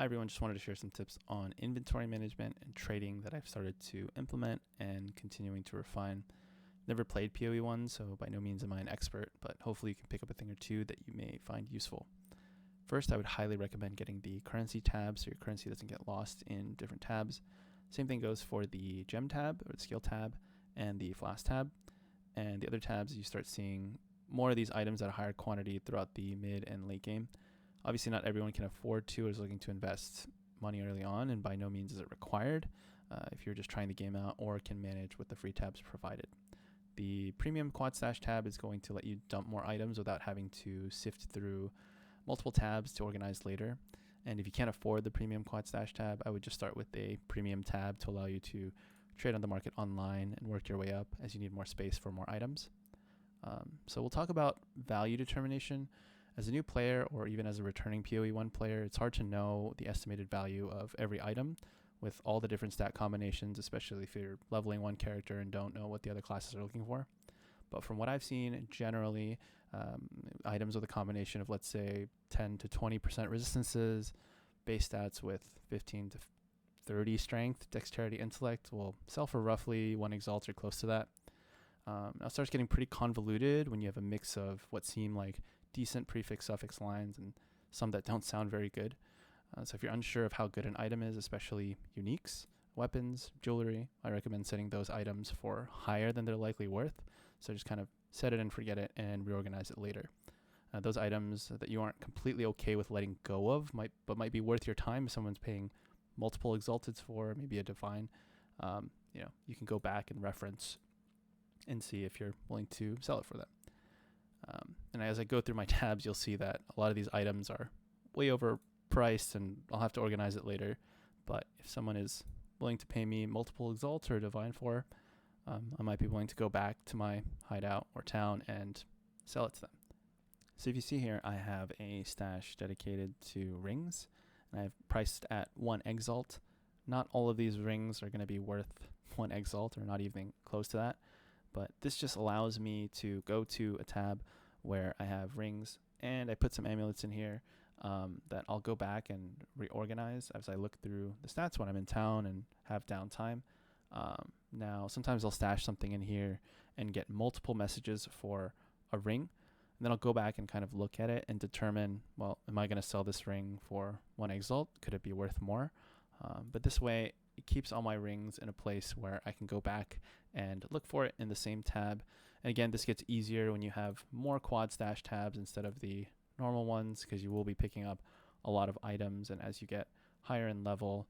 Hi everyone, just wanted to share some tips on inventory management and trading that I've started to implement and continuing to refine. Never played PoE1, so by no means am I an expert, but hopefully you can pick up a thing or two that you may find useful. First, I would highly recommend getting the currency tab so your currency doesn't get lost in different tabs. Same thing goes for the gem tab or the skill tab and the flask tab. And the other tabs, you start seeing more of these items at a higher quantity throughout the mid and late game. Obviously, not everyone can afford to or is looking to invest money early on, and by no means is it required if you're just trying the game out or can manage with the free tabs provided. The premium quad stash tab is going to let you dump more items without having to sift through multiple tabs to organize later. And if you can't afford the premium quad stash tab, I would just start with a premium tab to allow you to trade on the market online and work your way up as you need more space for more items. So we'll talk about value determination. As a new player or even as a returning PoE1 player, it's hard to know the estimated value of every item with all the different stat combinations, especially if you're leveling one character and don't know what the other classes are looking for. But from what I've seen, generally, items with a combination of, let's say, 10 to 20% resistances, base stats with 15 to 30 strength, dexterity, intellect will sell for roughly 1 exalt or close to that. Now it starts getting pretty convoluted when you have a mix of what seem like decent prefix-suffix lines and some that don't sound very good. So if you're unsure of how good an item is, especially uniques, weapons, jewelry, I recommend setting those items for higher than they're likely worth. So just kind of set it and forget it and reorganize it later. Those items that you aren't completely okay with letting go of might be worth your time if someone's paying multiple exalteds for, maybe a divine. You can go back and reference and see if you're willing to sell it for them. And as I go through my tabs, you'll see that a lot of these items are way overpriced and I'll have to organize it later. But if someone is willing to pay me multiple exalts or divine for, I might be willing to go back to my hideout or town and sell it to them. So if you see here, I have a stash dedicated to rings, and I've priced at 1 exalt. Not all of these rings are going to be worth 1 exalt, or not even close to that. But this just allows me to go to a tab where I have rings, and I put some amulets in here that I'll go back and reorganize as I look through the stats when I'm in town and have downtime. Now, sometimes I'll stash something in here and get multiple messages for a ring, and then I'll go back and kind of look at it and determine, well, am I going to sell this ring for 1 exalt? Could it be worth more? But this way, it keeps all my rings in a place where I can go back and look for it in the same tab. And again, this gets easier when you have more quad stash tabs instead of the normal ones, because you will be picking up a lot of items, and as you get higher in level,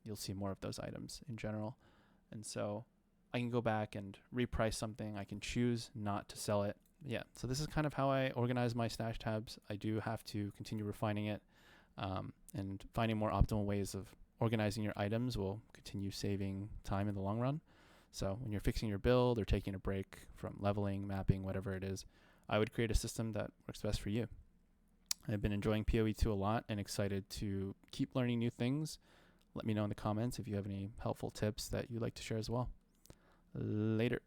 you'll see more of those items in general. And so I can go back and reprice something. I can choose not to sell it. Yeah, so this is kind of how I organize my stash tabs. I do have to continue refining it, and finding more optimal ways of organizing your items will continue saving time in the long run. So when you're fixing your build or taking a break from leveling, mapping, whatever it is, I would create a system that works best for you. I've been enjoying PoE2 a lot and excited to keep learning new things. Let me know in the comments if you have any helpful tips that you'd like to share as well. Later.